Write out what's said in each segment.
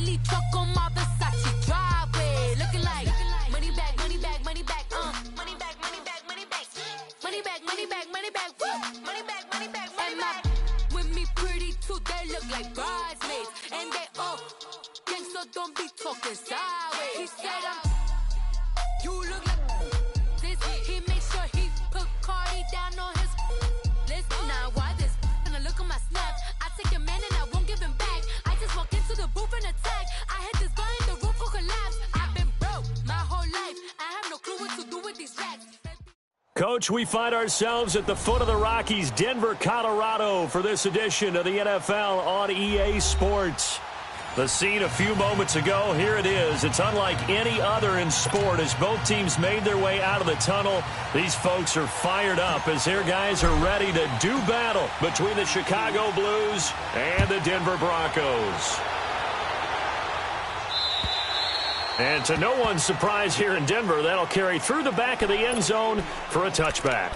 Bentley truck on my Versace driveway. Looking like money back, money back, money back, money back, money back, money back, money back, money back, money back, money back, money back, money back. With me pretty too, they look like bridesmaids, and they all gangsta, don't be talking sideways. He said you look like this. He make sure he put Cardi down on his list. Now why this? Gonna look on my snap. I take a man and I won't give him back. I just walk into the booth and attack. I hit this guy in the roof will collapse. I've been broke my whole life. I have no clue what to do with these racks. Coach, we find ourselves at the foot of the Rockies, Denver, Colorado, for this edition of the NFL on EA Sports. The scene a few moments ago, here it is. It's unlike any other in sport as both teams made their way out of the tunnel. These folks are fired up as their guys are ready to do battle between the Chicago Blues and the Denver Broncos. And to no one's surprise here in Denver, that'll carry through the back of the end zone for a touchback.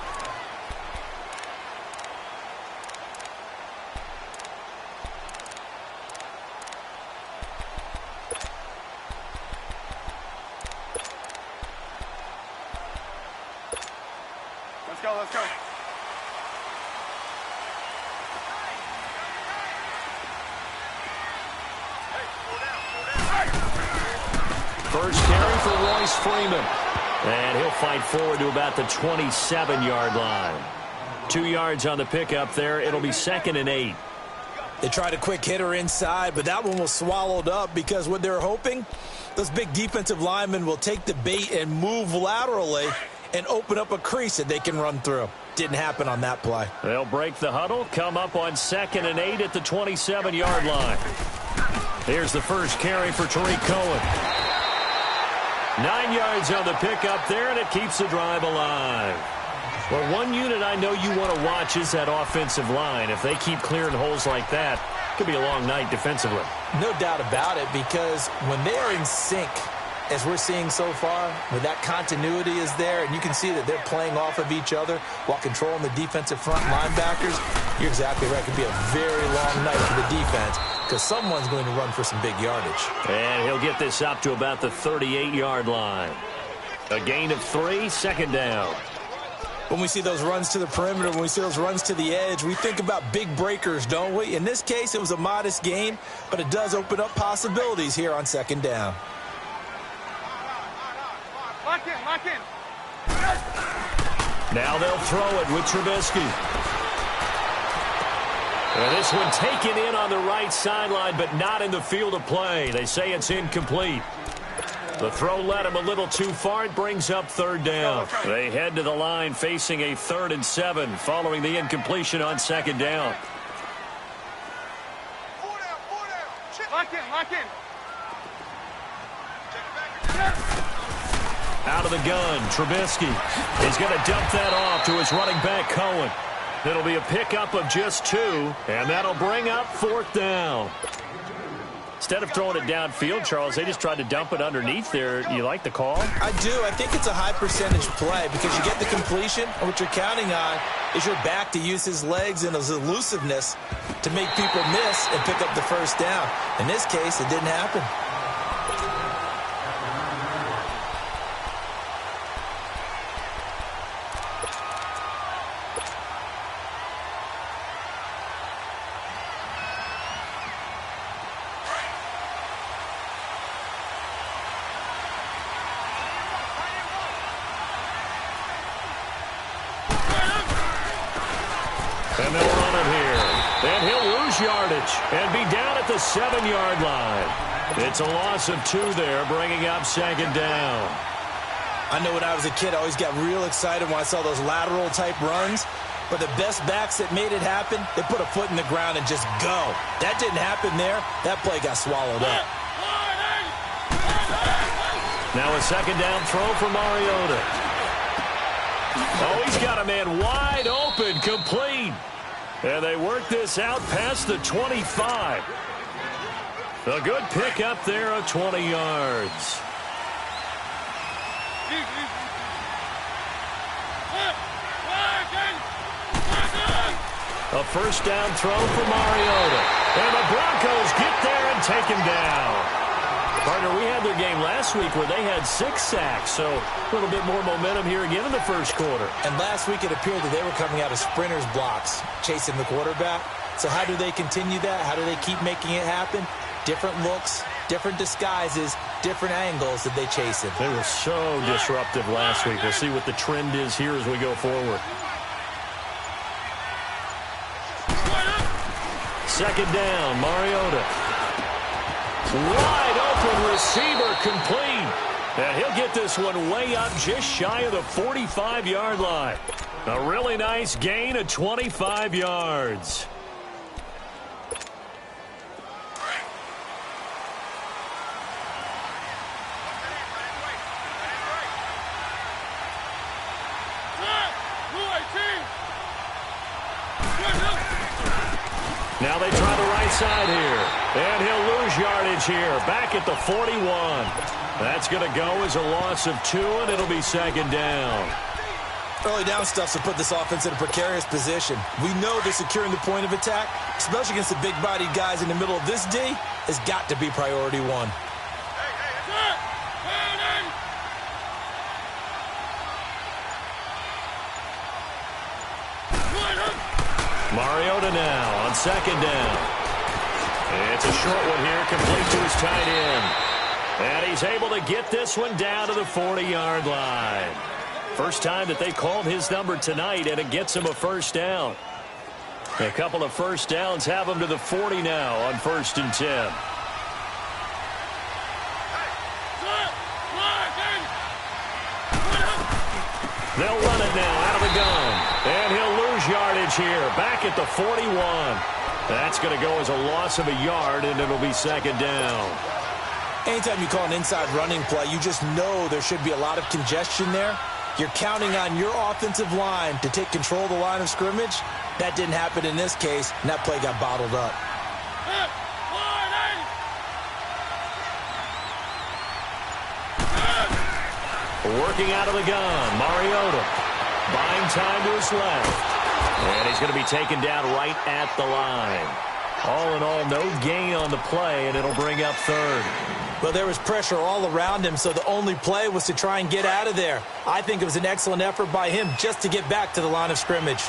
Let's go. First carry for Royce Freeman. And he'll fight forward to about the 27-yard line. 2 yards on the pickup there. It'll be 2nd and 8. They tried a quick hitter inside, but that one was swallowed up because what they're hoping, those big defensive linemen will take the bait and move laterally and open up a crease that they can run through. Didn't happen on that play. They'll break the huddle, come up on 2nd and 8 at the 27-yard line. Here's the first carry for Tariq Cohen. 9 yards on the pickup there, and it keeps the drive alive. Well, one unit I know you want to watch is that offensive line. If they keep clearing holes like that, it could be a long night defensively. No doubt about it, because when they are in sync, as we're seeing so far, when that continuity is there, and you can see that they're playing off of each other while controlling the defensive front linebackers, you're exactly right. It could be a very long night for the defense because someone's going to run for some big yardage. And he'll get this up to about the 38-yard line. A gain of 3, 2nd down. When we see those runs to the perimeter, when we see those runs to the edge, we think about big breakers, don't we? In this case, it was a modest gain, but it does open up possibilities here on 2nd down. Lock in. Now they'll throw it with Trubisky. And this one taken in on the right sideline, but not in the field of play. They say it's incomplete. The throw led him a little too far. It brings up 3rd down. They head to the line facing a 3rd and 7 following the incompletion on 2nd down. Lock in. Out of the gun, Trubisky. He's going to dump that off to his running back, Cohen. It'll be a pickup of just 2, and that'll bring up 4th down. Instead of throwing it downfield, Charles, they just tried to dump it underneath there. You like the call? I do. I think it's a high-percentage play because you get the completion, and what you're counting on is your back to use his legs and his elusiveness to make people miss and pick up the 1st down. In this case, it didn't happen. And they'll run it here. And he'll lose yardage and be down at the 7-yard line. It's a loss of 2 there, bringing up 2nd down. I know when I was a kid, I always got real excited when I saw those lateral-type runs. But the best backs that made it happen, they put a foot in the ground and just go. That didn't happen there. That play got swallowed up. Now a 2nd down throw for Mariota. Oh, he's got a man wide open, complete. And they work this out past the 25. A good pickup there of 20 yards. A first down throw for Mariota. And the Broncos get there and take him down. Partner, we had their game last week where they had 6 sacks, so a little bit more momentum here again in the first quarter. And last week it appeared that they were coming out of sprinters blocks, chasing the quarterback. So how do they continue that? How do they keep making it happen? Different looks, different disguises, different angles that they chase it. They were so disruptive last week. We'll see what the trend is here as we go forward. Second down, Mariota. Wide open receiver complete. And he'll get this one way up just shy of the 45-yard line. A really nice gain of 25 yards. Now they try the right side here. And he'll lose yardage here. Back at the 41. That's going to go as a loss of 2, and it'll be second down. Early down stuff to put this offense in a precarious position. We know that securing the point of attack, especially against the big-bodied guys in the middle of this D, has got to be priority 1. Mariota now on second down. It's a short one here, complete to his tight end. And he's able to get this one down to the 40-yard line. First time that they called his number tonight, and it gets him a first down. A couple of first downs have him to the 40 now on 1st and 10. They'll run it now out of the gun. And he'll lose yardage here. Back at the 41. That's going to go as a loss of a yard, and it'll be second down. Anytime you call an inside running play, you just know there should be a lot of congestion there. You're counting on your offensive line to take control of the line of scrimmage. That didn't happen in this case, and that play got bottled up. Working out of the gun, Mariota. Buying time to his left. And he's going to be taken down right at the line. All in all, no gain on the play, and it'll bring up third. Well, there was pressure all around him, so the only play was to try and get out of there. I think it was an excellent effort by him just to get back to the line of scrimmage.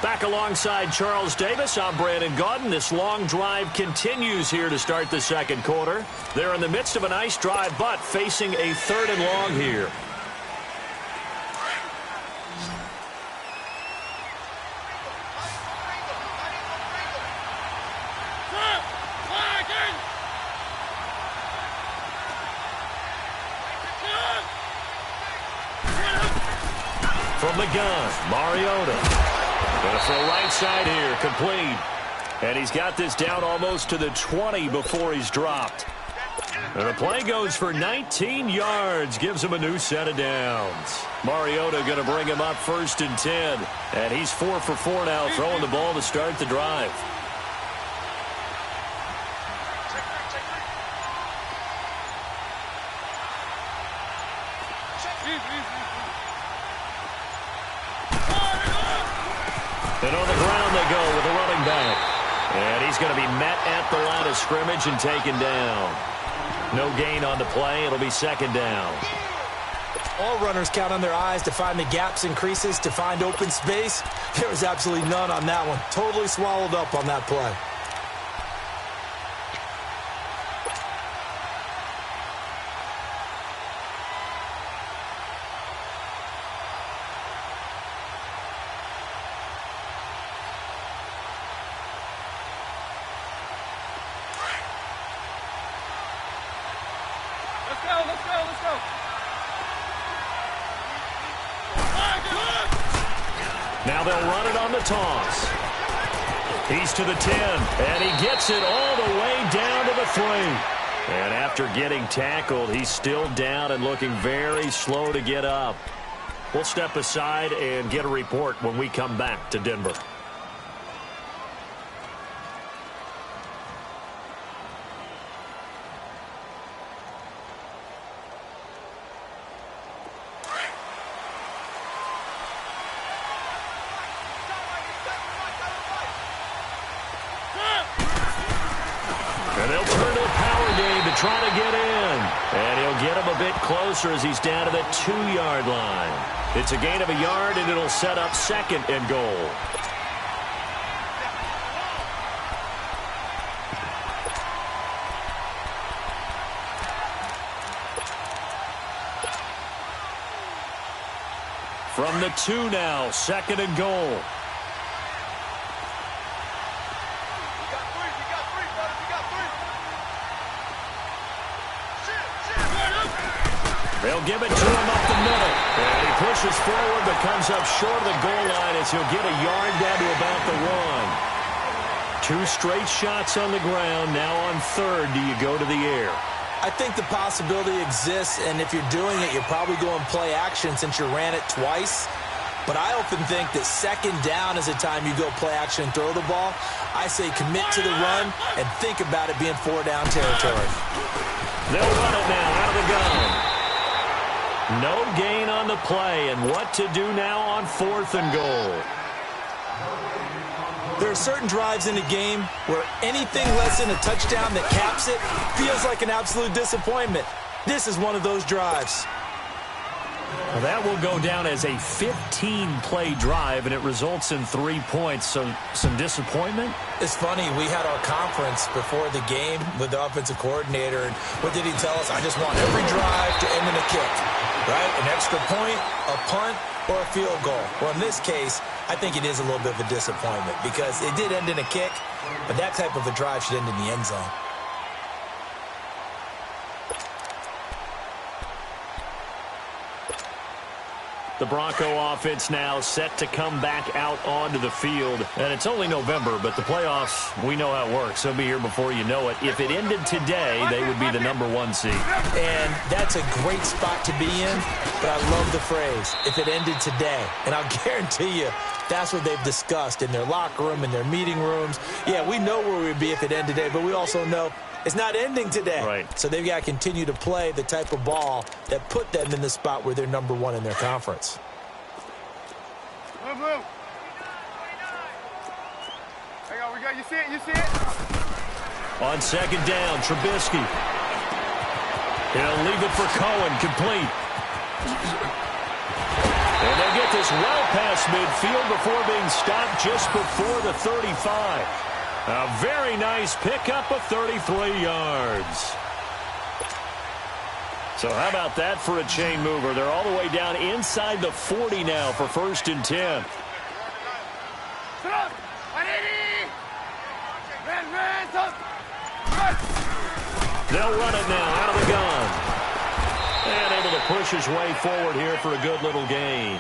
Back alongside Charles Davis, I'm Brandon Gaudin. This long drive continues here to start the second quarter. They're in the midst of a nice drive, but facing a 3rd and long here. From the gun, Mariota. Going to throw right side here, complete. And he's got this down almost to the 20 before he's dropped. And the play goes for 19 yards, gives him a new set of downs. Mariota going to bring him up 1st and 10. And he's 4 for 4 now, throwing the ball to start the drive. And on the ground they go with the running back. And he's going to be met at the line of scrimmage and taken down. No gain on the play. It'll be second down. All runners count on their eyes to find the gaps and creases, to find open space. There was absolutely none on that one. Totally swallowed up on that play. Now they'll run it on the toss. He's to the 10, and he gets it all the way down to the 3. And after getting tackled, he's still down and looking very slow to get up. We'll step aside and get a report when we come back to Denver. into the power game to try to get in. And he'll get him a bit closer as he's down to the 2-yard line. It's a gain of a yard, and it'll set up 2nd and goal. From the 2 now, 2nd and goal. They'll give it to him up the middle. And he pushes forward but comes up short of the goal line as he'll get a yard down to about the 1. 2 straight shots on the ground. Now on 3rd, do you go to the air? I think the possibility exists, and if you're doing it, you're probably going play action since you ran it twice. But I often think that 2nd down is the time you go play action and throw the ball. I say commit to the run and think about it being 4-down territory. They'll run it now out of the gun. No gain on the play, and what to do now on 4th and goal. There are certain drives in a game where anything less than a touchdown that caps it feels like an absolute disappointment. This is one of those drives. Well, that will go down as a 15-play drive, and it results in 3 points. So some disappointment? It's funny. We had our conference before the game with the offensive coordinator, and what did he tell us? I just want every drive to end in a kick, right? An extra point, a punt, or a field goal. Well, in this case, I think it is a little bit of a disappointment because it did end in a kick, but that type of a drive should end in the end zone. The Bronco offense now set to come back out onto the field. And it's only November, but the playoffs, we know how it works. They'll be here before you know it. If it ended today, they would be the #1 seed. And that's a great spot to be in, but I love the phrase, if it ended today. And I'll guarantee you, that's what they've discussed in their locker room, in their meeting rooms. Yeah, we know where we'd be if it ended today, but we also know it's not ending today. Right. So they've got to continue to play the type of ball that put them in the spot where they're #1 in their conference. Move, move. There you go, we got, you see it, you see it? On 2nd down, Trubisky. He'll leave it for Cohen, complete. And they get this well past midfield before being stopped just before the 35. A very nice pickup of 33 yards. So how about that for a chain mover? They're all the way down inside the 40 now for 1st and 10. They'll run it now out of the gun. And able to push his way forward here for a good little gain.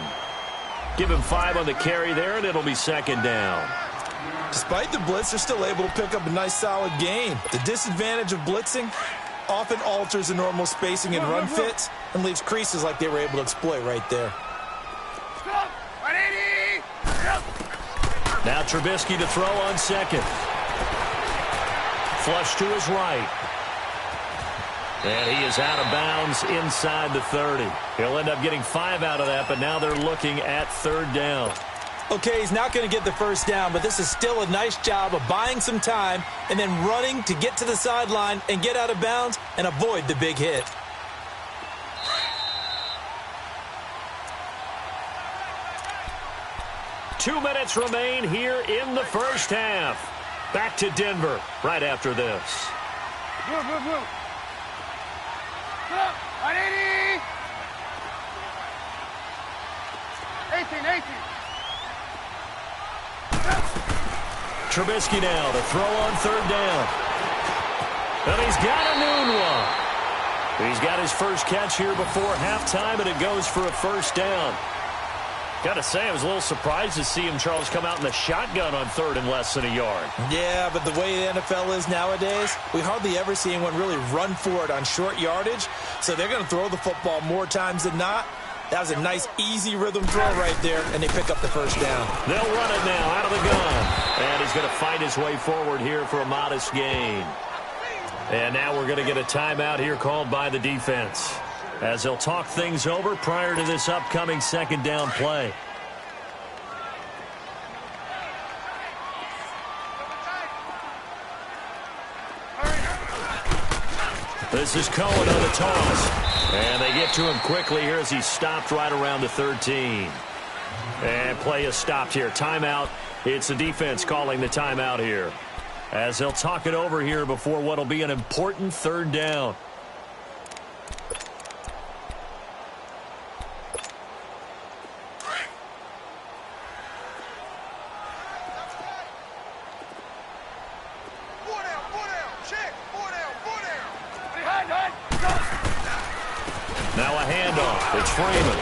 Give him 5 on the carry there, and it'll be 2nd down. Despite the blitz, they're still able to pick up a nice, solid gain. The disadvantage of blitzing often alters the normal spacing and run fits and leaves creases like they were able to exploit right there. Now Trubisky to throw on 2nd. Flush to his right. And he is out of bounds inside the 30. He'll end up getting 5 out of that, but now they're looking at 3rd down. Okay, he's not going to get the 1st down, but this is still a nice job of buying some time and then running to get to the sideline and get out of bounds and avoid the big hit. Two minutes remain here in the first half. Back to Denver right after this. Move, move, move. Up, 180. 18. Trubisky now to throw on 3rd down. And he's got a noon one. He's got his first catch here before halftime, and it goes for a 1st down. Got to say, I was a little surprised to see him, Charles, come out in the shotgun on 3rd and less than a yard. Yeah, but the way the NFL is nowadays, we hardly ever see anyone really run for it on short yardage. So they're going to throw the football more times than not. That was a nice, easy rhythm throw right there, and they pick up the 1st down. They'll run it now out of the gun. And he's going to fight his way forward here for a modest gain. And now we're going to get a timeout here called by the defense, as they'll talk things over prior to this upcoming 2nd down play. This is Cohen on the toss. And they get to him quickly here as he's stopped right around the 13. And play is stopped here. Timeout. It's the defense calling the timeout here, as they'll talk it over here before what will be an important third down. Now a handoff. It's Freeman.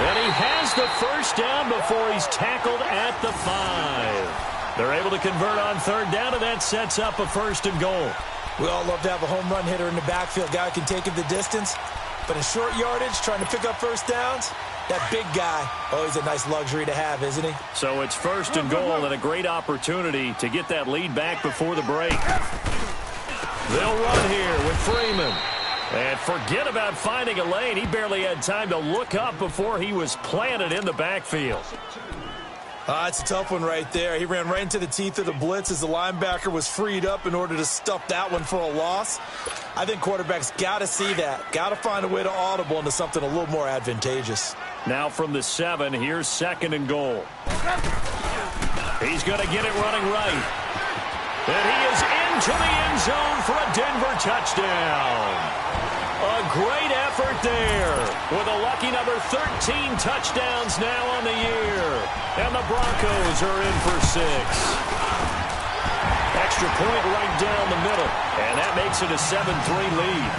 And he has the first down before he's tackled at the 5. They're able to convert on third down, and that sets up a 1st and goal. We all love to have a home run hitter in the backfield. Guy who can take it the distance. But in short yardage, trying to pick up first downs, that big guy, always a nice luxury to have, isn't he? So it's 1st and goal and a great opportunity to get that lead back before the break. They'll run here with Freeman. And forget about finding a lane. He barely had time to look up before he was planted in the backfield. It's a tough one right there. He ran right into the teeth of the blitz as the linebacker was freed up in order to stuff that one for a loss. I think quarterbacks got to see that. Got to find a way to audible into something a little more advantageous. Now from the 7, here's 2nd and goal. He's going to get it running right. And he is into the end zone for a Denver touchdown. A great effort there with a lucky number 13 touchdowns now on the year. And the Broncos are in for 6. Extra point right down the middle. And that makes it a 7-3 lead.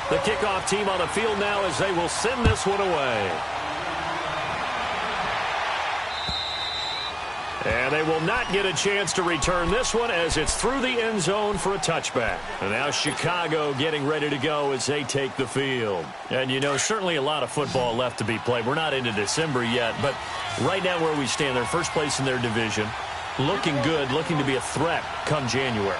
The kickoff team on the field now as they will send this one away. And they will not get a chance to return this one as it's through the end zone for a touchback. And now Chicago getting ready to go as they take the field. And, you know, certainly a lot of football left to be played. We're not into December yet, but right now where we stand, they're first place in their division. Looking good, looking to be a threat come January.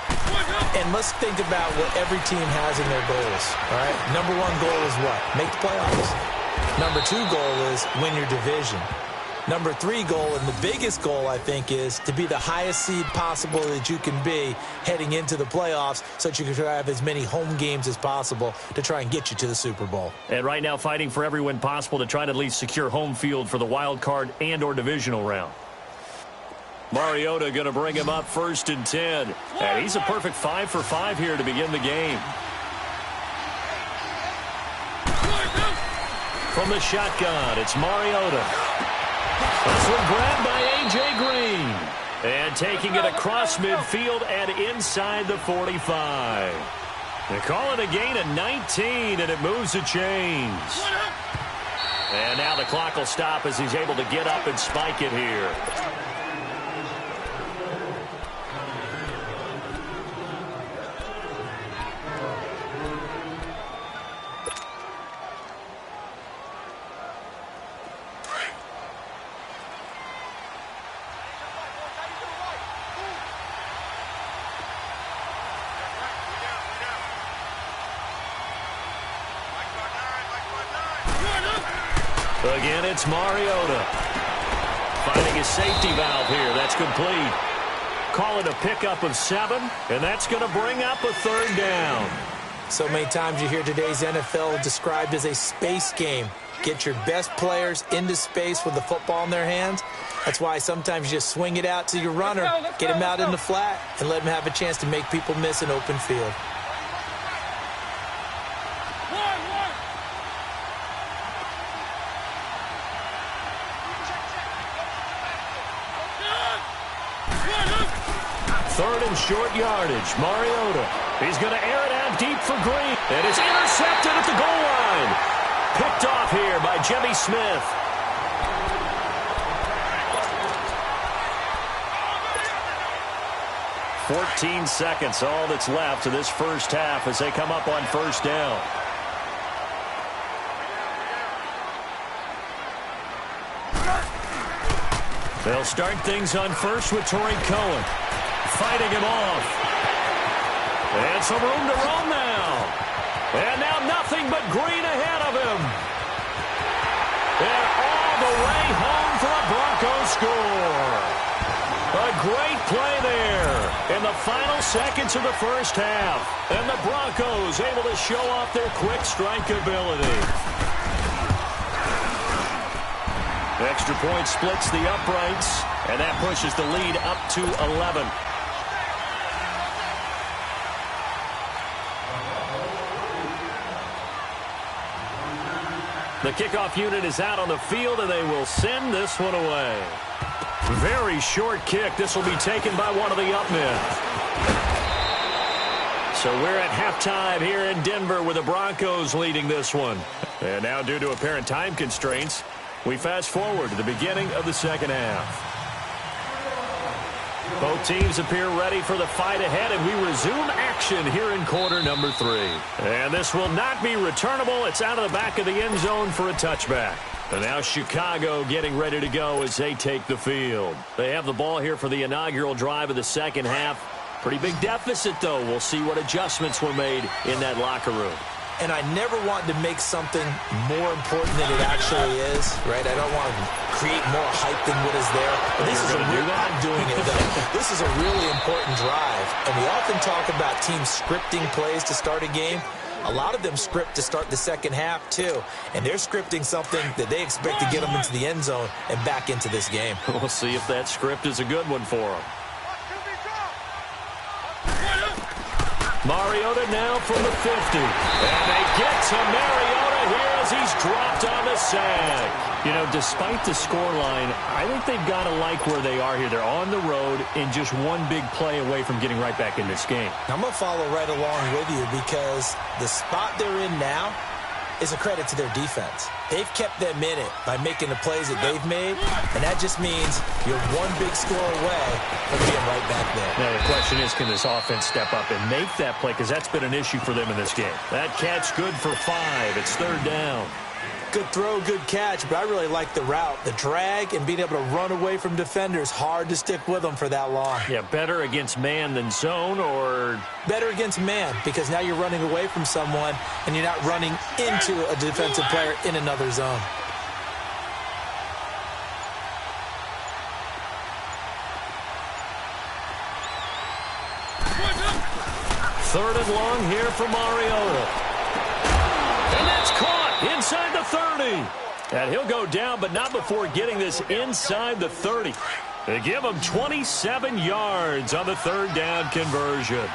And let's think about what every team has in their goals, all right? Number 1 goal is what? Make the playoffs. Number 2 goal is win your division. Number 3 goal, and the biggest goal, I think, is to be the highest seed possible that you can be heading into the playoffs so that you can try to have as many home games as possible to try and get you to the Super Bowl. And right now fighting for every win possible to try to at least secure home field for the wild card and or divisional round. Mariota going to bring him up 1st and 10. And he's a perfect 5 for 5 here to begin the game. From the shotgun, it's Mariota. This one grabbed by A.J. Green. And taking it across midfield and inside the 45. They call it a gain of 19, and it moves the chains. And now the clock will stop as he's able to get up and spike it here. Again, it's Mariota. Finding a safety valve here. That's complete. Call it a pickup of 7, and that's going to bring up a 3rd down. So many times you hear today's NFL described as a space game. Get your best players into space with the football in their hands. That's why sometimes you just swing it out to your runner, get him out in the flat, and let him have a chance to make people miss an open field. Third and short yardage. Mariota. He's going to air it out deep for Green. And it's intercepted at the goal line. Picked off here by Jimmy Smith. "14 seconds, all that's left of this first half as they come up on 1st down. They'll start things on 1st with Torrey Cohen. Fighting him off. And some room to roam now. And now nothing but Green ahead of him. And all the way home for a Broncos score. A great play there in the final seconds of the first half. And the Broncos able to show off their quick strike ability. Extra point splits the uprights, and that pushes the lead up to 11. The kickoff unit is out on the field, and they will send this one away. Very short kick. This will be taken by one of the up men. So we're at halftime here in Denver with the Broncos leading this one. And now, due to apparent time constraints, we fast forward to the beginning of the second half. Both teams appear ready for the fight ahead, and we resume action here in quarter number 3. And this will not be returnable. It's out of the back of the end zone for a touchback. And now Chicago getting ready to go as they take the field. They have the ball here for the inaugural drive of the second half. Pretty big deficit, though. We'll see what adjustments were made in that locker room. And I never want to make something more important than it actually is, right? I don't want to create more hype than what is there. But this is a real, I'm doing it, though. This is a really important drive. And we often talk about teams scripting plays to start a game. A lot of them script to start the second half, too. And they're scripting something that they expect to get them into the end zone and back into this game. We'll see if that script is a good one for them. Mariota now from the 50. And they get to Mariota here as he's dropped on the sack. You know, despite the scoreline, I think they've got to like where they are here. They're on the road and just one big play away from getting right back in this game. I'm going to follow right along with you because the spot they're in now is a credit to their defense. They've kept them in it by making the plays that they've made, and that just means you're one big score away from being right back there. Now, the question is, can this offense step up and make that play? Because that's been an issue for them in this game. That catch good for 5. It's third down. Good throw, good catch, but I really like the route. The drag and being able to run away from defenders, hard to stick with them for that long. Yeah, better against man than zone, or? Better against man, because now you're running away from someone and you're not running into a defensive player in another zone. Third and long here for Mariota. And that's caught inside the 30. And he'll go down, but not before getting this inside the 30. They give him 27 yards on the third down conversion.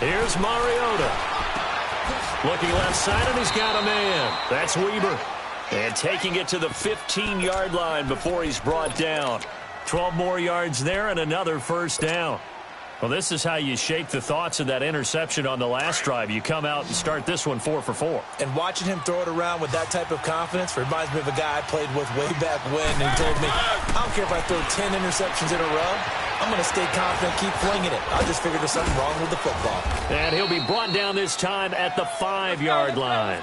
Here's Mariota. Looking left side, and he's got a man. That's Weber. And taking it to the 15-yard line before he's brought down. 12 more yards there and another first down. Well, this is how you shake the thoughts of that interception on the last drive. You come out and start this one 4 for 4. And watching him throw it around with that type of confidence reminds me of a guy I played with way back when, and he told me, I don't care if I throw 10 interceptions in a row. I'm going to stay confident, keep flinging it. I just figured there's something wrong with the football. And he'll be brought down this time at the 5-yard line.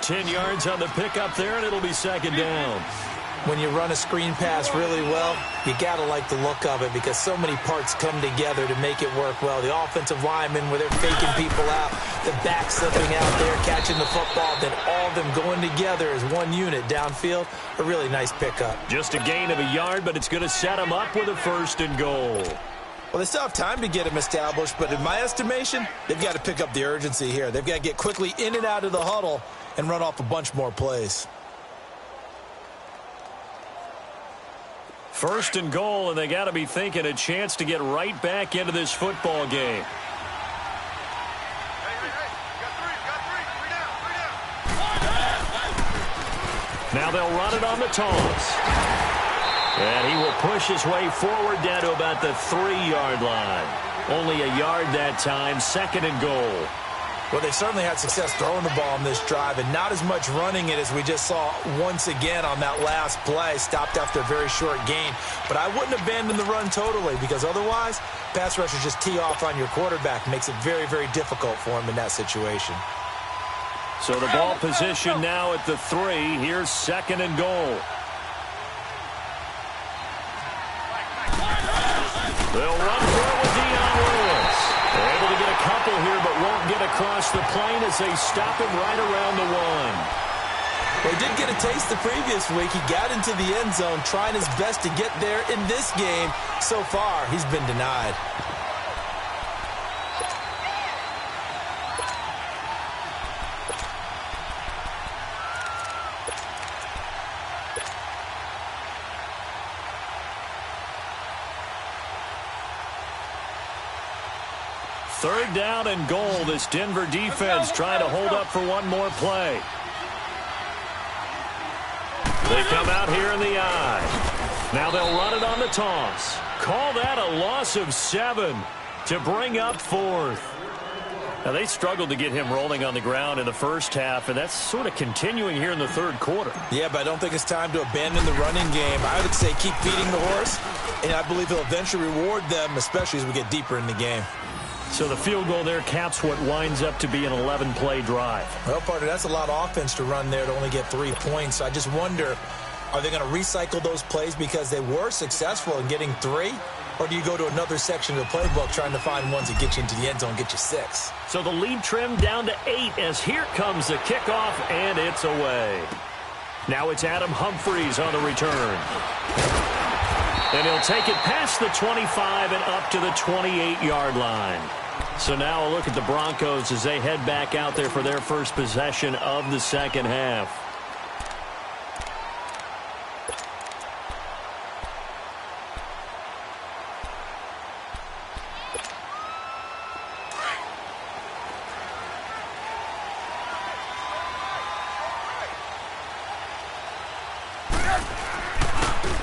10 yards on the pickup there, and it'll be second down. When you run a screen pass really well, you got to like the look of it because so many parts come together to make it work well. The offensive linemen, where they're faking people out, the back slipping out there, catching the football, then all of them going together as one unit downfield. A really nice pickup. Just a gain of a yard, but it's going to set them up with a first and goal. Well, they still have time to get them established, but in my estimation, they've got to pick up the urgency here. They've got to get quickly in and out of the huddle and run off a bunch more plays. First and goal, and they got to be thinking a chance to get right back into this football game. Now they'll run it on the toss. And he will push his way forward down to about the 3-yard line. Only a yard that time, second and goal. Well, they certainly had success throwing the ball on this drive and not as much running it as we just saw once again on that last play. Stopped after a very short gain. But I wouldn't abandon the run totally because otherwise, pass rushers just tee off on your quarterback. Makes it very, very difficult for him in that situation. So the ball position now at the 3. Here's second and goal. They'll run for it with Dion Lewis. They're able to get a couple here, but won't get across the plane as they stop him right around the 1. Well, he did get a taste the previous week. He got into the end zone trying his best to get there in this game. So far, he's been denied. Third down and goal. This Denver defense trying to hold up for one more play. They come out here in the eye. Now they'll run it on the toss. Call that a loss of 7 to bring up 4th. Now they struggled to get him rolling on the ground in the first half, and that's sort of continuing here in the third quarter. Yeah, but I don't think it's time to abandon the running game. I would say keep feeding the horse, and I believe he'll eventually reward them, especially as we get deeper in the game. So the field goal there caps what winds up to be an 11-play drive. Well, partner, that's a lot of offense to run there to only get 3 points. So I just wonder, are they going to recycle those plays because they were successful in getting 3? Or do you go to another section of the playbook trying to find ones that get you into the end zone and get you 6? So the lead trimmed down to 8 as here comes the kickoff, and it's away. Now it's Adam Humphries on the return. And he'll take it past the 25 and up to the 28-yard line. So now a look at the Broncos as they head back out there for their first possession of the second half.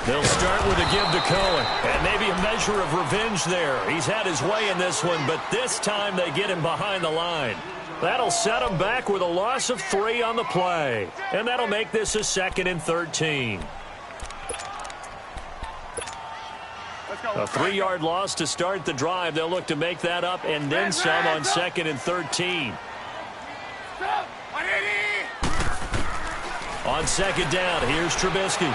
They'll start with a give to Cohen, and maybe a measure of revenge there. He's had his way in this one, but this time they get him behind the line. That'll set him back with a loss of 3 on the play, and that'll make this a 2nd and 13. A 3-yard loss to start the drive. They'll look to make that up and then some on 2nd and 13. On second down, here's Trubisky.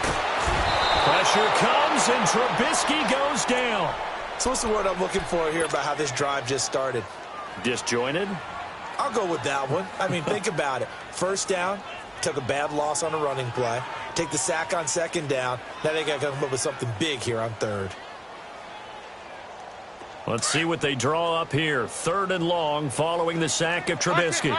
Pressure comes, and Trubisky goes down. So what's the word I'm looking for here about how this drive just started? Disjointed? I'll go with that one. I mean, think about it. First down, took a bad loss on a running play. Take the sack on second down. Now they got to come up with something big here on third. Let's see what they draw up here. 3rd and long following the sack of Trubisky.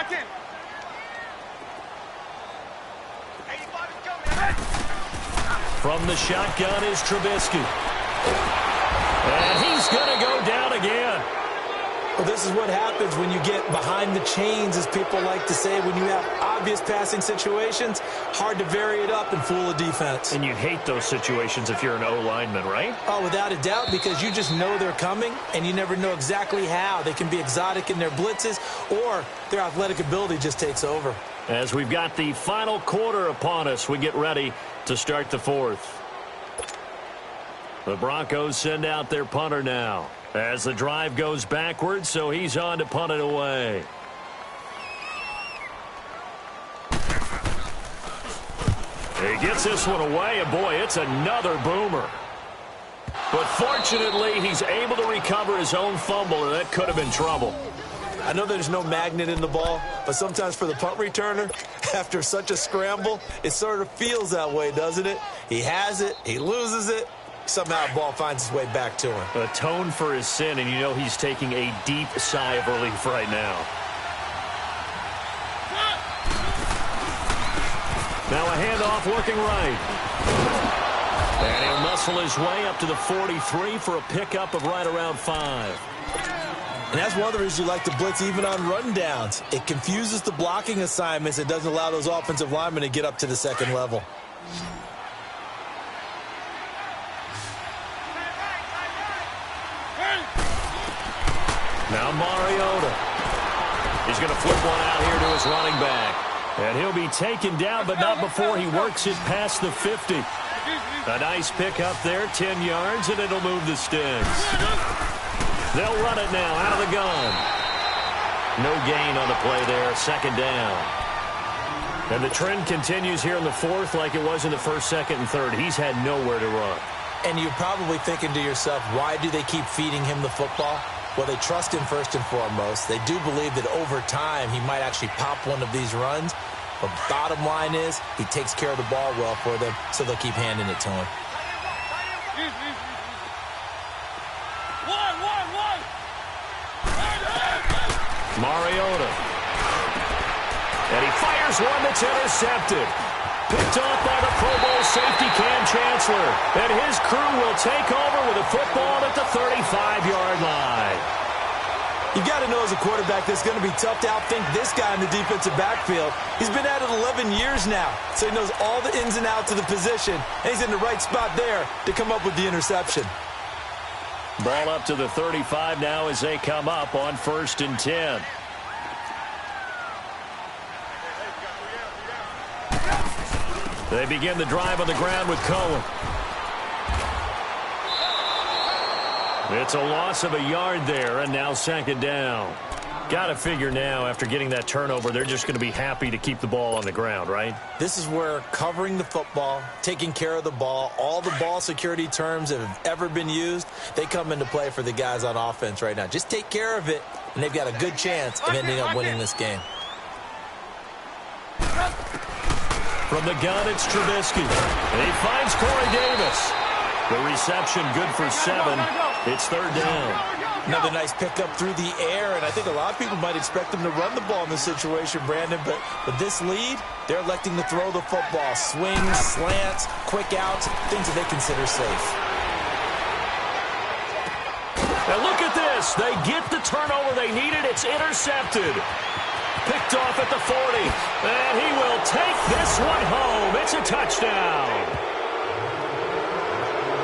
From the shotgun is Trubisky. And he's going to go down again. Well, this is what happens when you get behind the chains, as people like to say. When you have obvious passing situations, hard to vary it up and fool a defense. And you hate those situations if you're an O-lineman, right? Oh, without a doubt, because you just know they're coming, and you never know exactly how. They can be exotic in their blitzes, or their athletic ability just takes over. As we've got the final quarter upon us, we get ready to start the 4th. The Broncos send out their punter now as the drive goes backwards, so he's on to punt it away. He gets this one away, and boy, it's another boomer. But fortunately, he's able to recover his own fumble, and that could have been trouble. I know there's no magnet in the ball, but sometimes for the punt returner, after such a scramble, it sort of feels that way, doesn't it? He has it, he loses it, somehow the ball finds its way back to him. Atone for his sin, and you know he's taking a deep sigh of relief right now. Now a handoff looking right. And he'll muscle his way up to the 43 for a pickup of right around 5. And that's one of the reasons you like to blitz even on rundowns. It confuses the blocking assignments. It doesn't allow those offensive linemen to get up to the second level. Now Mariota. He's going to flip one out here to his running back. And he'll be taken down, but not before he works it past the 50. A nice pickup there, 10 yards, and it'll move the sticks. They'll run it now out of the gun. No gain on the play there, 2nd down. And the trend continues here in the 4th like it was in the 1st, 2nd, and 3rd. He's had nowhere to run. And you're probably thinking to yourself, why do they keep feeding him the football? Well, they trust him first and foremost. They do believe that over time he might actually pop one of these runs. But bottom line is he takes care of the ball well for them, so they'll keep handing it to him. Mariota. And he fires one that's intercepted. Picked off by the Pro Bowl safety Cam Chancellor. And his crew will take over with a football at the 35-yard line. You got to know as a quarterback that it's going to be tough to outthink this guy in the defensive backfield. He's been at it 11 years now, so he knows all the ins and outs of the position, and he's in the right spot there to come up with the interception. Ball up to the 35 now as they come up on 1st and 10. They begin the drive on the ground with Cohen. It's a loss of a yard there, and now 2nd down. Got to figure now, after getting that turnover, they're just going to be happy to keep the ball on the ground, right? This is where covering the football, taking care of the ball, all the ball security terms that have ever been used, they come into play for the guys on offense right now. Just take care of it, and they've got a good chance of ending up winning this game. From the gun, it's Trubisky. And he finds Corey Davis. The reception good for 7. It's 3rd down. Another nice pickup through the air, and I think a lot of people might expect them to run the ball in this situation, Brandon, but with this lead, they're electing to throw the football. Swings, slants, quick outs, things that they consider safe. And look at this. They get the turnover they needed. It's intercepted. Picked off at the 40. And he will take this one home. It's a touchdown.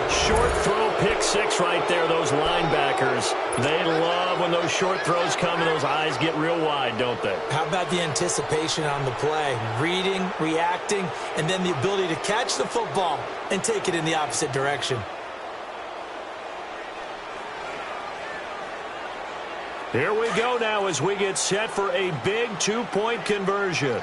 Short throw, pick 6 right there. Those linebackers, they love when those short throws come and those eyes get real wide, don't they? How about the anticipation on the play? Reading, reacting, and then the ability to catch the football and take it in the opposite direction. Here we go now as we get set for a big 2-point conversion.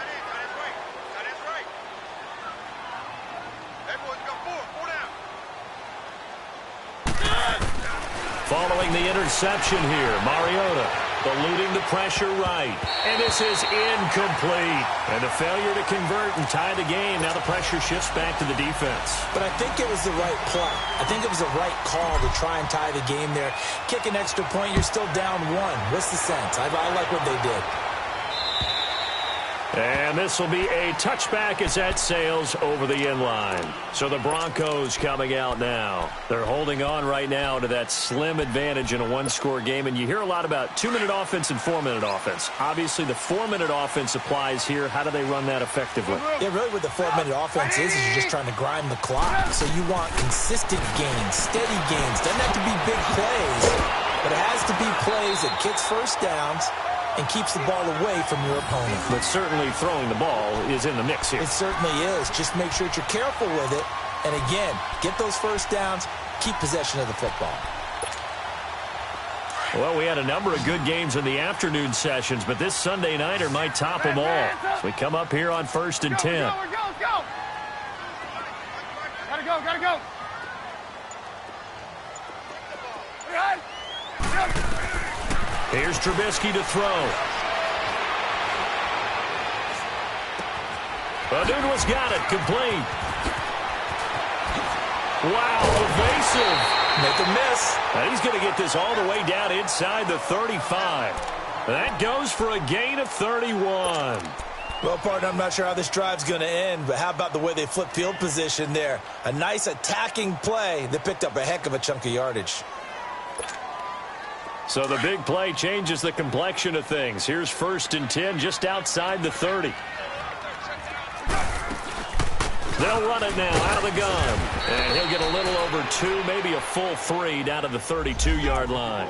Following the interception here, Mariota eluding the pressure right. And this is incomplete. And a failure to convert and tie the game. Now the pressure shifts back to the defense. But I think it was the right play. I think it was the right call to try and tie the game there. Kick an extra point, you're still down 1. What's the sense? I like what they did. And this will be a touchback as that sails over the end line. So the Broncos coming out now. They're holding on right now to that slim advantage in a 1-score game. And you hear a lot about 2-minute offense and 4-minute offense. Obviously, the 4-minute offense applies here. How do they run that effectively? Yeah, really what the 4-minute offense is you're just trying to grind the clock. So you want consistent gains, steady gains. Doesn't have to be big plays, but it has to be plays that gets first downs and keeps the ball away from your opponent. But certainly throwing the ball is in the mix here. It certainly is. Just make sure that you're careful with it. And again, get those first downs, keep possession of the football. Well, we had a number of good games in the afternoon sessions, but this Sunday nighter might top them all. So we come up here on 1st and 10. Let's go. Gotta go. Here's Trubisky to throw. Odunwa's got it, complete. Wow, evasive. Make a miss. And he's going to get this all the way down inside the 35. That goes for a gain of 31. Well, partner, I'm not sure how this drive's going to end, but how about the way they flip field position there? A nice attacking play that picked up a heck of a chunk of yardage. So the big play changes the complexion of things. Here's 1st and 10 just outside the 30. They'll run it now out of the gun. And he'll get a little over 2, maybe a full 3 down to the 32-yard line.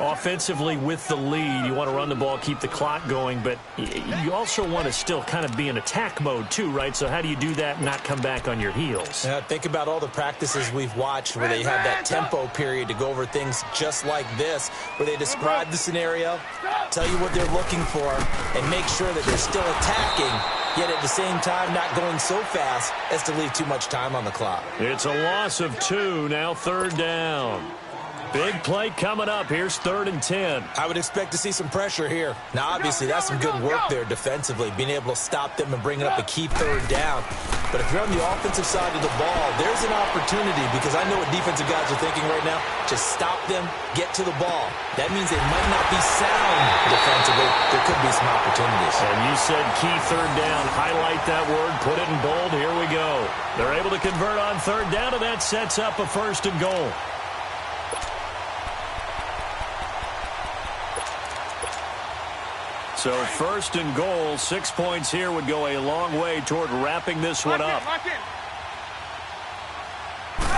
Offensively with the lead, you want to run the ball, keep the clock going, but you also want to still kind of be in attack mode too, right? So how do you do that and not come back on your heels? Think about all the practices we've watched where they have that tempo period to go over things just like this, where they describe the scenario, tell you what they're looking for, and make sure that they're still attacking, yet at the same time not going so fast as to leave too much time on the clock. It's a loss of 2, now 3rd down. Big play coming up. Here's 3rd and 10. I would expect to see some pressure here. Now, obviously, that's some good work there defensively, being able to stop them and bringing up a key 3rd down. But if you're on the offensive side of the ball, there's an opportunity, because I know what defensive guys are thinking right now. Just stop them, get to the ball. That means they might not be sound defensively. There could be some opportunities. And you said key 3rd down. Highlight that word. Put it in bold. Here we go. They're able to convert on 3rd down, and that sets up a 1st and goal. So 1st and goal, 6 points here would go a long way toward wrapping this one up.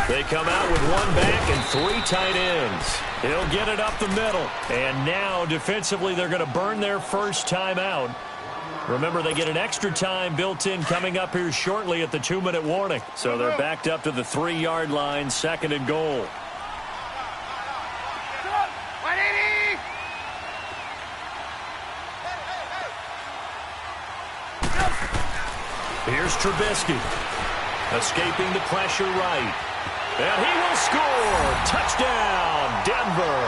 They come out with 1 back and 3 tight ends. He'll get it up the middle. And now defensively they're going to burn their first time out. Remember, they get an extra time built in coming up here shortly at the 2-minute warning. So they're backed up to the 3-yard line, 2nd and goal. Here's Trubisky, escaping the pressure right. And he will score. Touchdown, Denver.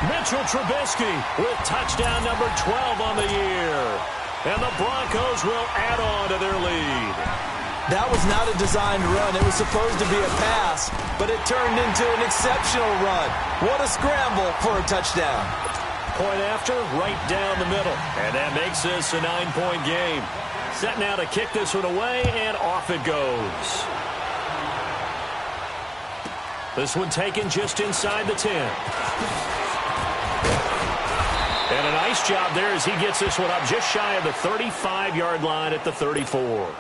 Mitchell Trubisky with touchdown number 12 on the year. And the Broncos will add on to their lead. That was not a designed run. It was supposed to be a pass, but it turned into an exceptional run. What a scramble for a touchdown. Point after, right down the middle. And that makes this a 9-point game. Set now to kick this one away, and off it goes. This one taken just inside the 10. And a nice job there as he gets this one up just shy of the 35-yard line at the 34.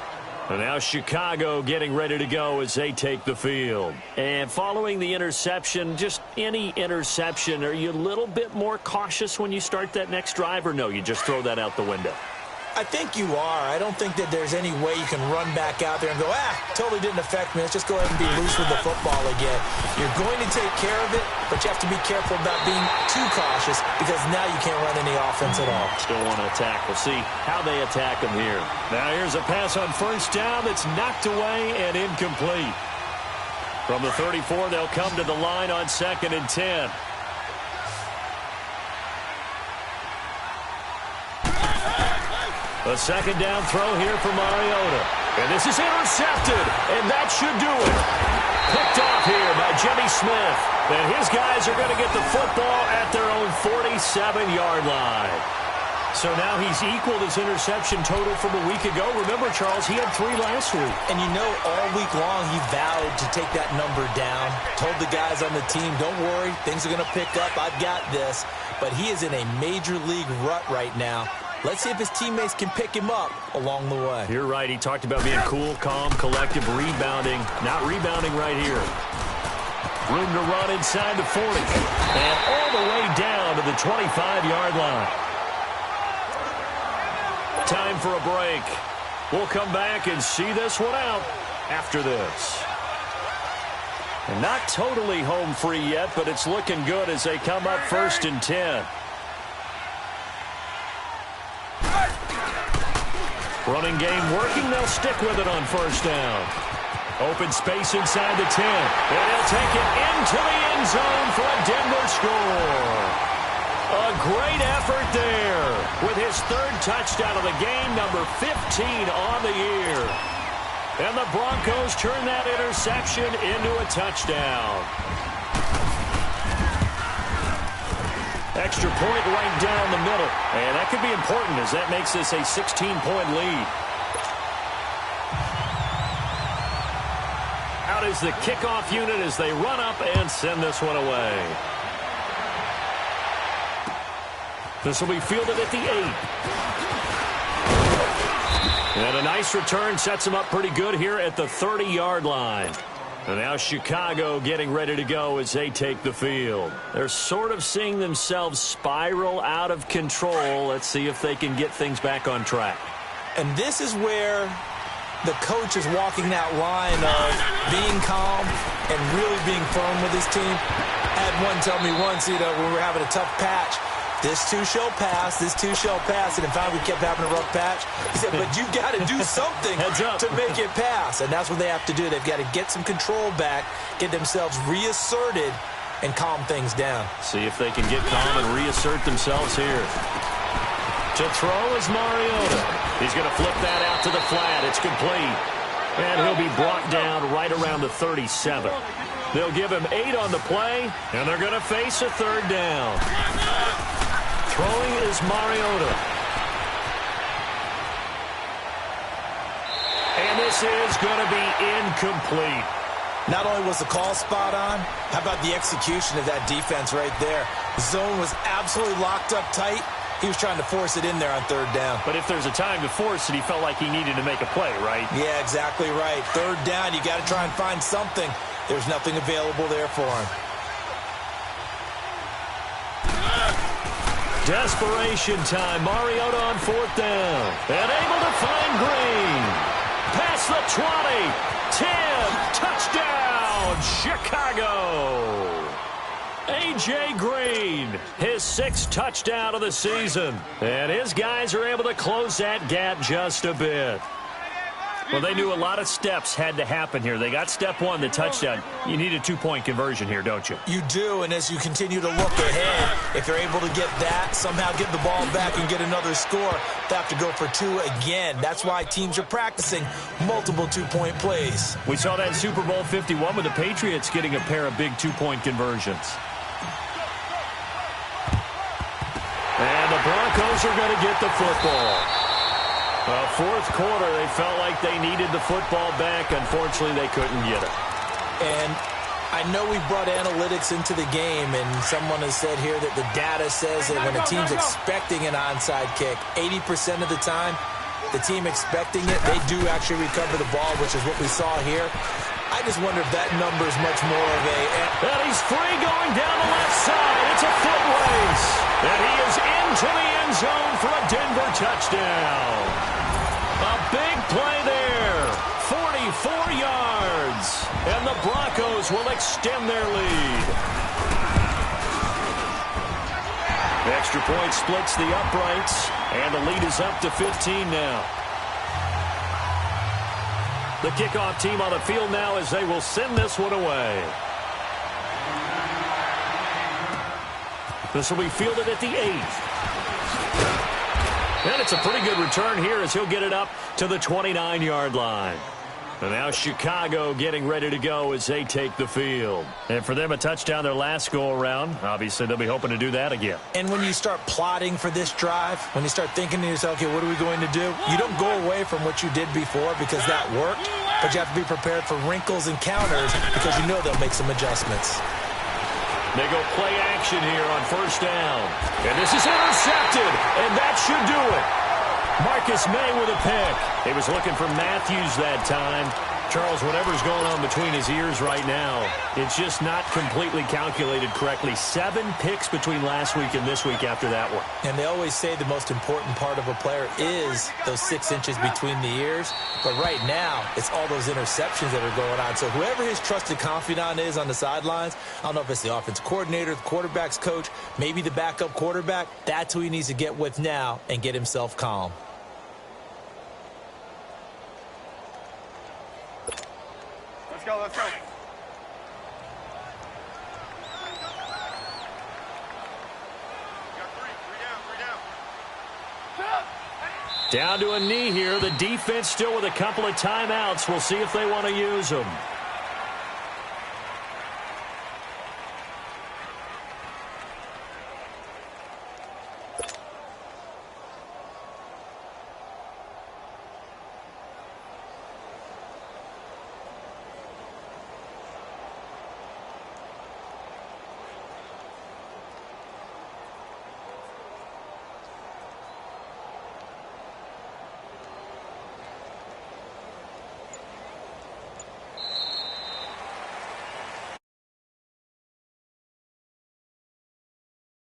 And now Chicago getting ready to go as they take the field. And following the interception, just any interception, are you a little bit more cautious when you start that next drive, or no, you just throw that out the window? I think you are. I don't think that there's any way you can run back out there and go, totally didn't affect me. Let's just go ahead and be loose with the football again. You're going to take care of it, but you have to be careful about being too cautious, because now you can't run any offense at all. Still want to attack. We'll see how they attack them here. Now here's a pass on 1st down that's knocked away and incomplete. From the 34, they'll come to the line on 2nd and 10. A 2nd down throw here for Mariota. And this is intercepted, and that should do it. Picked off here by Jimmy Smith. And his guys are going to get the football at their own 47-yard line. So now he's equaled his interception total from a week ago. Remember, Charles, he had 3 last week. And you know, all week long he vowed to take that number down. Told the guys on the team, don't worry, things are going to pick up. I've got this. But he is in a major league rut right now. Let's see if his teammates can pick him up along the way. You're right. He talked about being cool, calm, collective, rebounding. Not rebounding right here. Room to run inside the 40. And all the way down to the 25-yard line. Time for a break. We'll come back and see this one out after this. And not totally home free yet, but it's looking good as they come up 1st and 10. Running game working. They'll stick with it on 1st down. Open space inside the 10. And he'll take it into the end zone for a Denver score. A great effort there with his 3rd touchdown of the game, number 15 on the year. And the Broncos turn that interception into a touchdown. Extra point right down the middle. And that could be important as that makes this a 16-point lead. Out is the kickoff unit as they run up and send this one away. This will be fielded at the 8. And a nice return sets them up pretty good here at the 30-yard line. And now Chicago getting ready to go as they take the field. They're sort of seeing themselves spiral out of control. Let's see if they can get things back on track. And this is where the coach is walking that line of being calm and really being firm with his team. I had one tell me once, when we were having a tough patch, this too shall pass, this too shall pass. And in fact, we kept having a rough patch. He said, but you've got to do something to make it pass. And that's what they have to do. They've got to get some control back, get themselves reasserted, and calm things down. See if they can get calm and reassert themselves here. To throw is Mariota. He's going to flip that out to the flat. It's complete. And he'll be brought down right around the 37. They'll give him 8 on the play, and they're going to face a third down. Throwing is Mariota. And this is going to be incomplete. Not only was the call spot on, how about the execution of that defense right there? The zone was absolutely locked up tight. He was trying to force it in there on third down. But if there's a time to force it, he felt like he needed to make a play, right? Yeah, exactly right. Third down, you got to try and find something. There's nothing available there for him. Desperation time. Mariota on fourth down. And able to find Green. Past the 20. 10. Touchdown, Chicago. A.J. Green, his 6th touchdown of the season. And his guys are able to close that gap just a bit. Well, they knew a lot of steps had to happen here. They got step 1, the touchdown. You need a 2-point conversion here, don't you? You do, and as you continue to look ahead, if they're able to get that, somehow get the ball back and get another score, they have to go for 2 again. That's why teams are practicing multiple 2-point plays. We saw that Super Bowl 51 with the Patriots getting a pair of big 2-point conversions. And the Broncos are going to get the football. Fourth quarter, they felt like they needed the football back. Unfortunately, they couldn't get it. And I know we brought analytics into the game, and someone has said here that the data says that when a team's expecting an onside kick, 80% of the time, the team expecting it, they do actually recover the ball, which is what we saw here. I just wonder if that number is much more of a... And he's free going down the left side. It's a foot race. And he is into the end zone for a Denver touchdown. A big play there. 44 yards. And the Broncos will extend their lead. The extra point splits the uprights. And the lead is up to 15 now. The kickoff team on the field now as they will send this one away. This will be fielded at the 8th. And it's a pretty good return here as he'll get it up to the 29-yard line. And now Chicago getting ready to go as they take the field. And for them, a touchdown their last go-around. Obviously, they'll be hoping to do that again. And when you start plotting for this drive, when you start thinking to yourself, okay, what are we going to do? You don't go away from what you did before because that worked, but you have to be prepared for wrinkles and counters because you know they'll make some adjustments. They go play action here on first down. And this is intercepted, and that should do it. Marcus May with a pick. He was looking for Matthews that time. Charles, whatever's going on between his ears right now, it's just not completely calculated correctly. 7 picks between last week and this week after that one. And they always say the most important part of a player is those 6 inches between the ears. But right now, it's all those interceptions that are going on. So whoever his trusted confidant is on the sidelines, I don't know if it's the offensive coordinator, the quarterback's coach, maybe the backup quarterback, that's who he needs to get with now and get himself calm. Let's go. Down to a knee here. The defense still with a couple of timeouts. We'll see if they want to use them.